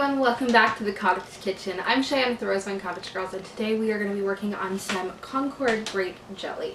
everyone, welcome back to the Cottage Kitchen. I'm Cheyenne with the Rosevine Cottage Girls, and today we are going to be working on some Concord grape jelly.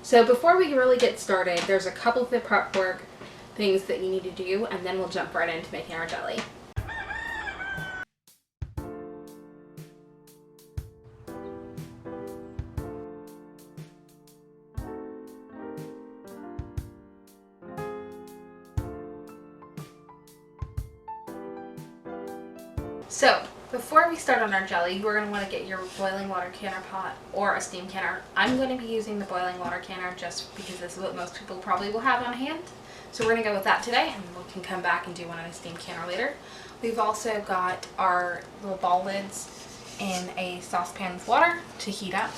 So before we really get started, there's a couple of the prep work things that you need to do, and then we'll jump right into making our jelly. So, before we start on our jelly, we're going to want to get your boiling water canner pot or a steam canner. I'm going to be using the boiling water canner just because this is what most people probably will have on hand. So we're going to go with that today, and we can come back and do one on a steam canner later. We've also got our little ball lids in a saucepan with water to heat up.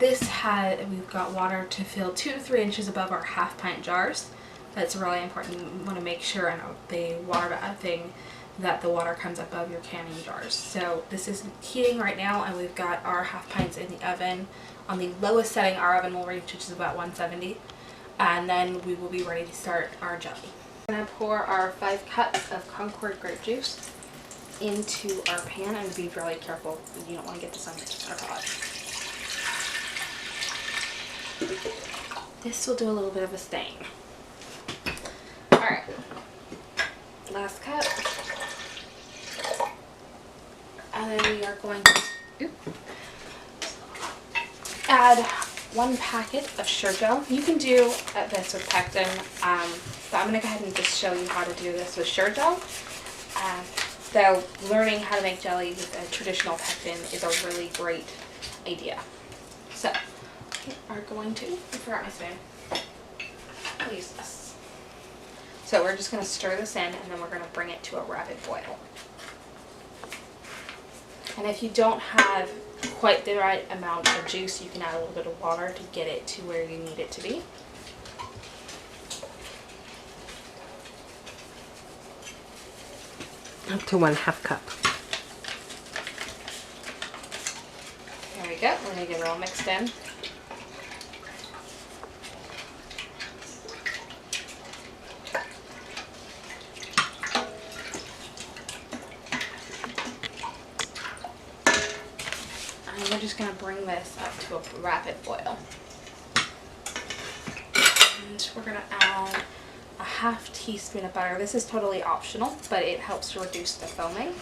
We've got water to fill 2 to 3 inches above our half-pint jars. That's really important. You want to make sure in the water thing that the water comes above your canning jars. So this is heating right now, and we've got our half pints in the oven. On the lowest setting our oven will reach, which is about 170, and then we will be ready to start our jelly. I'm going to pour our 5 cups of Concord grape juice into our pan, and be really careful. You don't want to get this on your pot. This will do a little bit of a stain. Alright, last cup. And then we are going to add 1 packet of sugar gel. You can do this with pectin, but I'm going to go ahead and just show you how to do this with sugar gel. So learning how to make jelly with a traditional pectin is a really great idea. So we are going to, I forgot my spoon, I'll use this. So we're just going to stir this in, and then we're going to bring it to a rapid boil. And if you don't have quite the right amount of juice, you can add a little bit of water to get it to where you need it to be. Up to 1/2 cup. There we go. We're going to get it all mixed in. And we're just going to bring this up to a rapid boil. And we're going to add a 1/2 teaspoon of butter. This is totally optional, but it helps to reduce the foaming.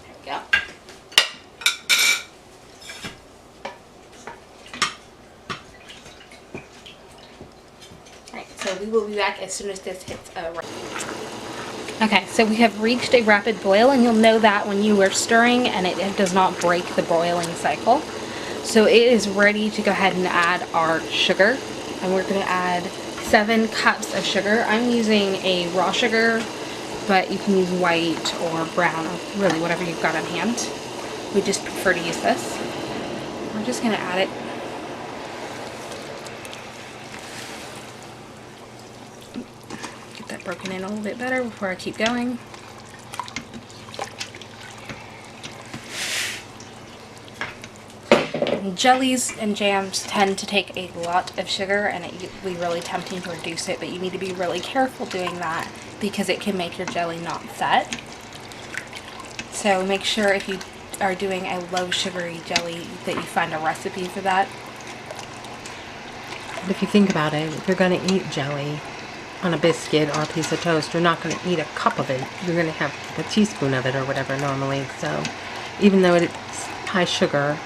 There we go. Alright, so we will be back as soon as this hits a Okay, so we have reached a rapid boil, and you'll know that when you are stirring and it does not break the boiling cycle. So it is ready to go ahead and add our sugar, and we're going to add 7 cups of sugar. I'm using a raw sugar, but you can use white or brown, or really whatever you've got on hand. We just prefer to use this. We're just going to add it. Broken in a little bit better before I keep going. And jellies and jams tend to take a lot of sugar, and it will be really tempting to reduce it, but you need to be really careful doing that because it can make your jelly not set. So make sure if you are doing a low sugary jelly that you find a recipe for that. But if you think about it, if you're going to eat jelly on a biscuit or a piece of toast, you're not going to eat a cup of it. You're going to have a teaspoon of it or whatever normally. So even though it's high sugar,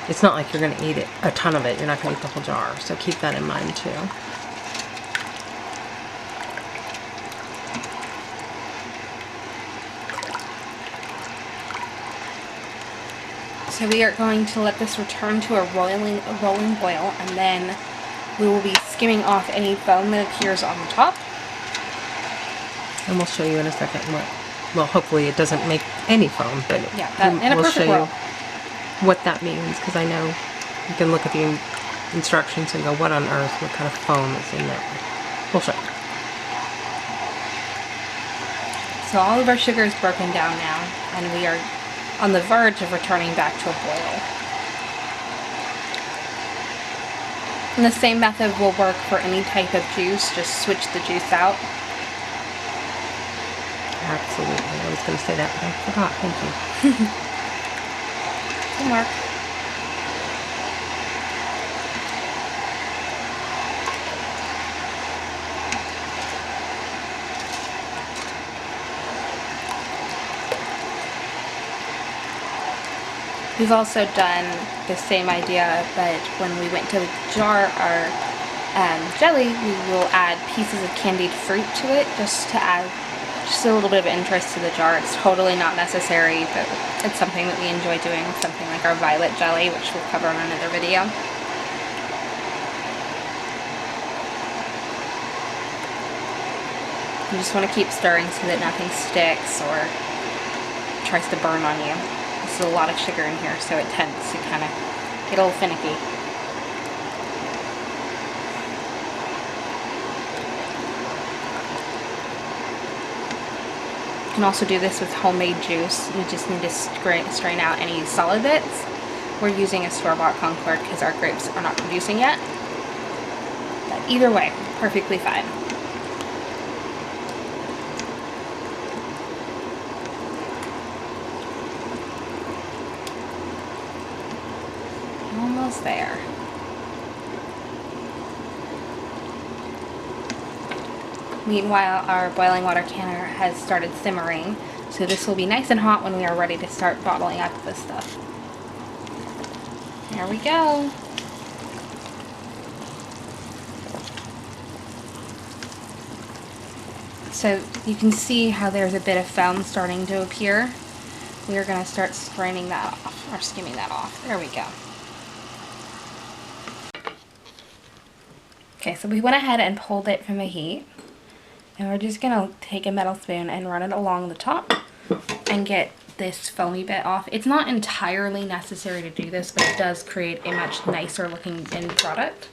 it's not like you're going to eat a ton of it. You're not going to eat the whole jar. So keep that in mind too. So we are going to let this return to a rolling boil, and then we will be skimming off any foam that appears on the top. And we'll show you in a second well, hopefully it doesn't make any foam, but yeah, in a we'll perfect show world. you what that means, because I know you can look at the instructions and go, what on earth, what kind of foam is in there? We'll show you. So all of our sugar is broken down now, and we are on the verge of returning back to a boil. And the same method will work for any type of juice, just switch the juice out. Absolutely. I was going to say that, but I forgot. Thank you. Good work. We've also done the same idea, but when we went to jar our jelly, we will add pieces of candied fruit to it just to add just a little bit of interest to the jar. It's totally not necessary, but it's something that we enjoy doing, something like our violet jelly, which we'll cover in another video. You just want to keep stirring so that nothing sticks or tries to burn on you. There's a lot of sugar in here, so it tends to kind of get a little finicky. You can also do this with homemade juice. You just need to strain out any solid bits. We're using a store-bought Concord because our grapes are not producing yet. But either way, perfectly fine. Almost there. Meanwhile, our boiling water canner has started simmering, so this will be nice and hot when we are ready to start bottling up this stuff. There we go. So you can see how there's a bit of foam starting to appear. We are going to start straining that off, or skimming that off. There we go. Okay, so we went ahead and pulled it from the heat. And we're just going to take a metal spoon and run it along the top and get this foamy bit off. It's not entirely necessary to do this, but it does create a much nicer looking end product.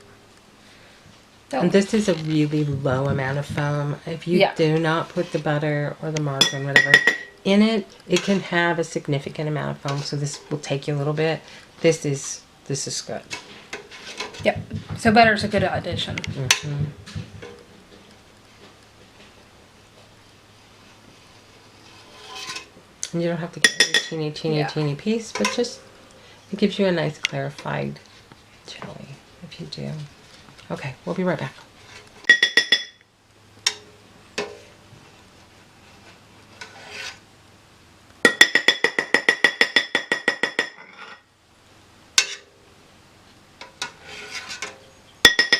So, And this is a really low amount of foam. If you do not put the butter or the margarine, whatever, in it, it can have a significant amount of foam. So this will take you a little bit. This is good. Yep. So butter's a good addition. Mm-hmm. And you don't have to get a teeny piece, but just it gives you a nice clarified jelly if you do. Okay, we'll be right back.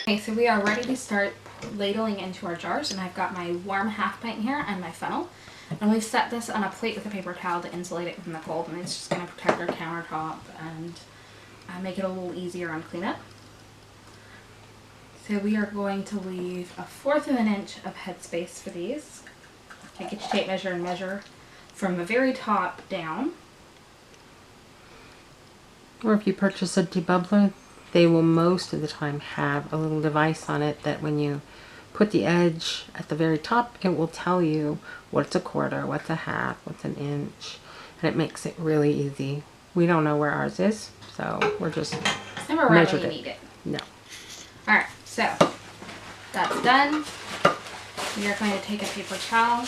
Okay, so we are ready to start ladling into our jars, and I've got my warm half pint here and my funnel. And we've set this on a plate with a paper towel to insulate it from the cold, and it's just going to protect our countertop and make it a little easier on cleanup. So we are going to leave 1/4 of an inch of headspace for these. Take your tape measure and measure from the very top down. Or if you purchase a debubbler, they will most of the time have a little device on it that when you put the edge at the very top, it will tell you what's a 1/4, what's a half, what's an inch, and it makes it really easy. We don't know where ours is, so we're just Never measured really it. need it. No. Alright, so that's done. We are going to take a paper towel,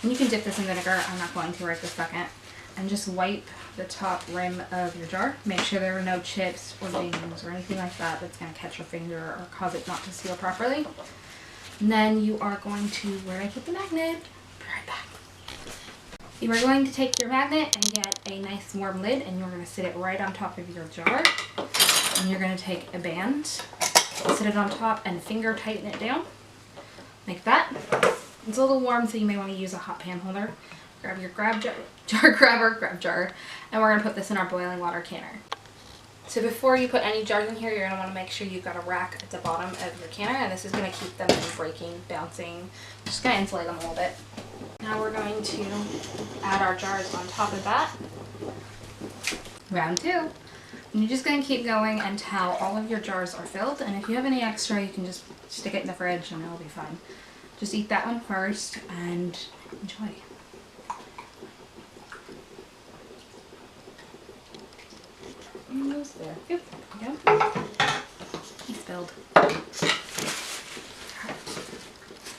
and you can dip this in vinegar. I'm not going to right this second. And just wipe the top rim of your jar. Make sure there are no chips or dings or anything like that that's going to catch your finger or cause it not to seal properly. And then you are going to, where did I put the magnet? Be right back. You are going to take your magnet and get a nice warm lid, and you're going to sit it right on top of your jar. And you're going to take a band, sit it on top, and finger tighten it down. Like that. It's a little warm, so you may want to use a hot pan holder. Grab your grab jar, and we're going to put this in our boiling water canner. So before you put any jars in here, you're going to want to make sure you've got a rack at the bottom of your canner, and this is going to keep them from breaking, bouncing. Just going to insulate them a little bit. Now we're going to add our jars on top of that. Round 2. And you're just going to keep going until all of your jars are filled, and if you have any extra, you can just stick it in the fridge and it'll be fine. Just eat that one first and enjoy. Almost there. Yep. There we go. filled.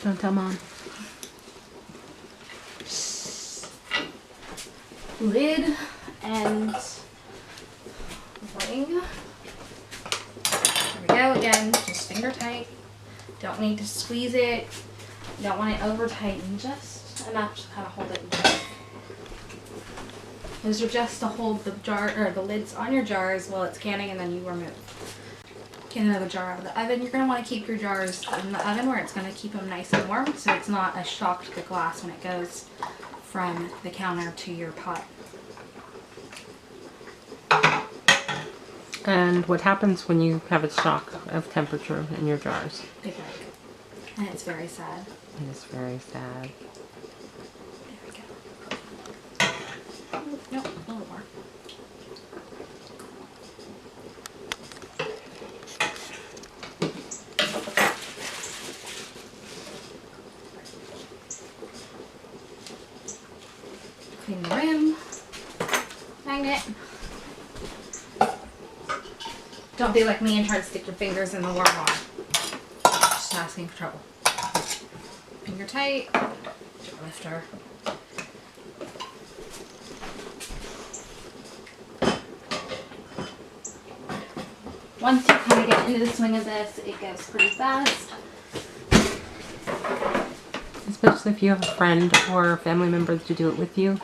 Don't tell Mom. Lid and ring. There we go again, just finger tight. Don't need to squeeze it. Don't want it over tightened, just enough to kind of hold it in place. Those are just to hold the jar or the lids on your jars while it's canning, and then you remove. Get another jar out of the oven. You're going to want to keep your jars in the oven where it's going to keep them nice and warm, so it's not a shock to the glass when it goes from the counter to your pot. And what happens when you have a shock of temperature in your jars? They break. And it's very sad. It is very sad. There we go. Nope, a little more. Clean the rim. Magnet. Don't be like me and try to stick your fingers in the warm water. Just asking for trouble. Finger tight. Lifter. Once you kind of get into the swing of this, it goes pretty fast. Especially if you have a friend or a family member to do it with you.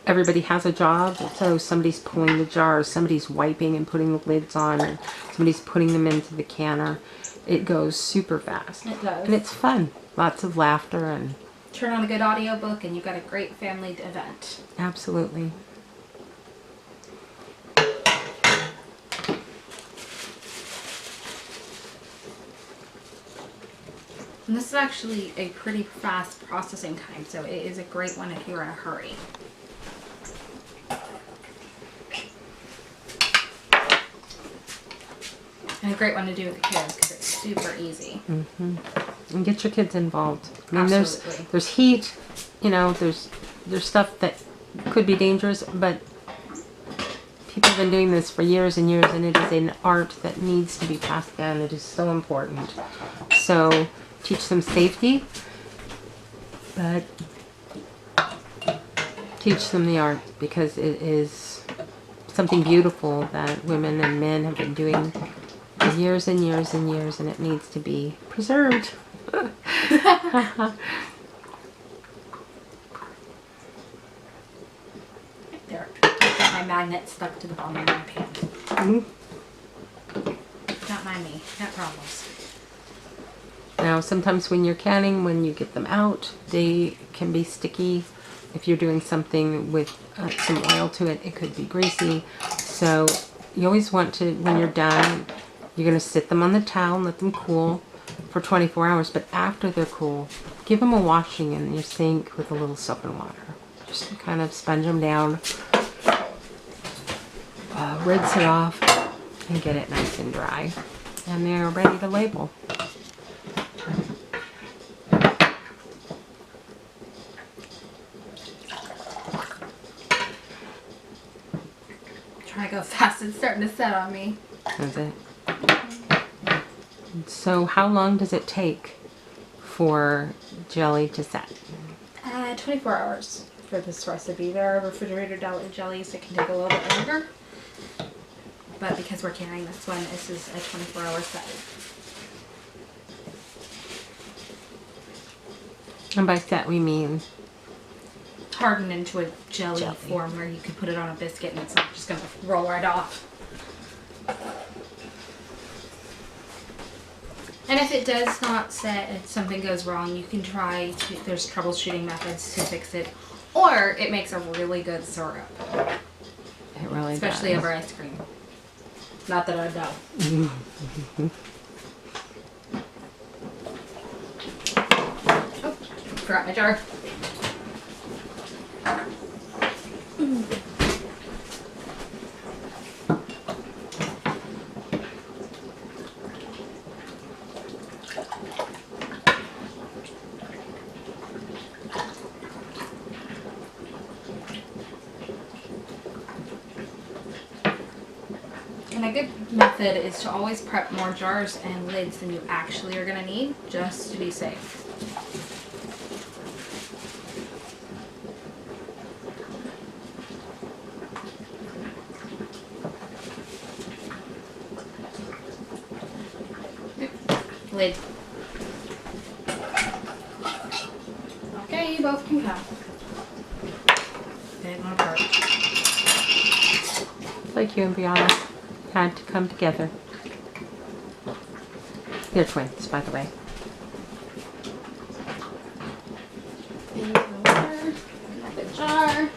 Everybody has a job, so somebody's pulling the jars, somebody's wiping and putting the lids on, and somebody's putting them into the canner. It goes super fast. It does. And it's fun. Lots of laughter and... Turn on a good audiobook and you've got a great family event. Absolutely. And this is actually a pretty fast processing time, so it is a great one if you're in a hurry. And a great one to do with the kids because it's super easy. Mm-hmm. And get your kids involved. I mean, Absolutely. there's heat, you know, there's stuff that could be dangerous, but people have been doing this for years and years, and it is an art that needs to be passed down. It is so important. So teach them safety, but teach them the art, because it is something beautiful that women and men have been doing for years and years and years, and it needs to be preserved. There. I've got my magnet stuck to the bottom of my pan. Mm-hmm. Don't mind me. Got problems. Now, sometimes when you're canning, when you get them out, they can be sticky. If you're doing something with some oil to it, it could be greasy. So you always want to, when you're done, you're going to sit them on the towel and let them cool for 24 hours. But after they're cool, give them a washing in your sink with a little soap and water. Just to kind of sponge them down, rinse it off, and get it nice and dry. And they're ready to label. Try to go fast. It's starting to set on me. Is it? So how long does it take for jelly to set? 24 hours for this recipe. There are refrigerator jellies that can take a little bit longer. But because we're canning this one, this is a 24-hour set. And by set we mean Harden into a jelly Jelly. form where you can put it on a biscuit and it's not just going to roll right off. And if it does not set, if something goes wrong, you can try to, there's troubleshooting methods to fix it. Or it makes a really good syrup. it really Especially does. over ice cream. Not that I know. Oh, forgot my jar. And a good method method is to always prep more jars and lids than you actually are going to need, just to be safe. Lid. Okay, you both can come. They didn't want to part. Like you and Brianna had to come together. They're twins, by the way. Into the water, in the jar.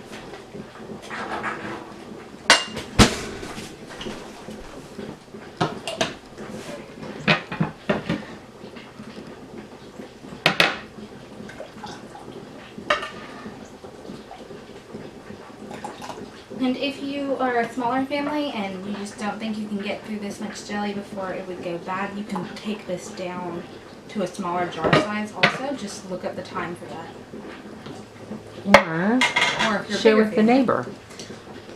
And if you are a smaller family and you just don't think you can get through this much jelly before it would go bad, you can take this down to a smaller jar size also. Just look up the time for that. Or Or if you're share bigger with the family, neighbor.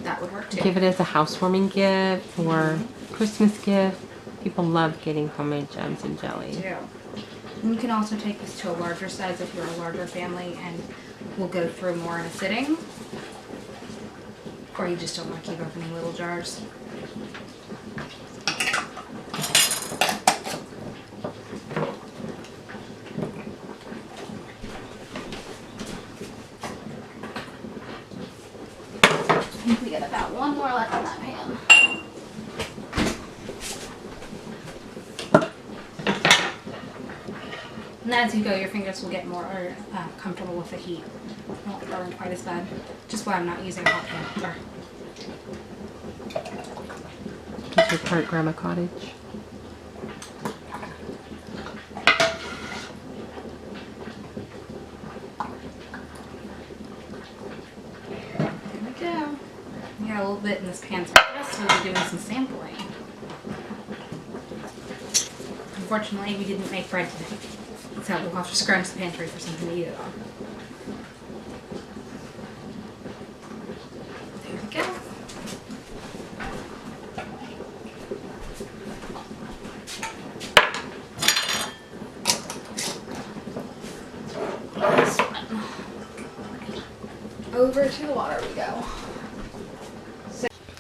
that would work too. Give it as a housewarming gift or Christmas gift. People love getting homemade gems and jelly. Yeah. And you can also take this to a larger size if you're a larger family and we'll go through more in a sitting. Or you just don't want to keep opening little jars. I think we got about one more left in that pan. And as you go, your fingers will get more comfortable with the heat. It won't burn quite as bad. Just why I'm not using a hot pan. Or, Is your part Grandma Cottage? there we go. We got a little bit in this pan, so I guess we'll be doing some sampling. Unfortunately, we didn't make bread today, so we'll have to scrounge the pantry for something to eat it on. There we go. This one. Over to the water we go.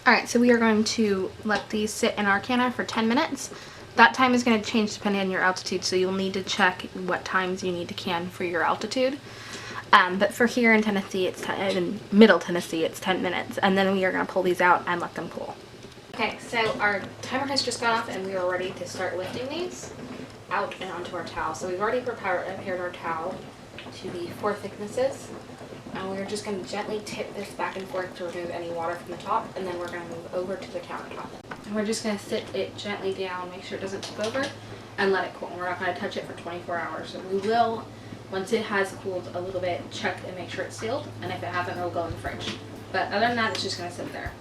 Alright, so we are going to let these sit in our canner for 10 minutes. That time is going to change depending on your altitude, so you'll need to check what times you need to can for your altitude. But for here in Tennessee, in Middle Tennessee, it's 10 minutes, and then we are going to pull these out and let them cool. Okay, so our timer has just gone off, and we are ready to start lifting these out and onto our towel. So we've already prepared our towel to be 4 thicknesses. And we're just going to gently tip this back and forth to remove any water from the top, and then we're going to move over to the countertop. And we're just going to sit it gently down, make sure it doesn't tip over, and let it cool. We're not going to touch it for 24 hours. So we will, once it has cooled a little bit, check and make sure it's sealed, and if it hasn't, it'll go in the fridge. But other than that, it's just going to sit there.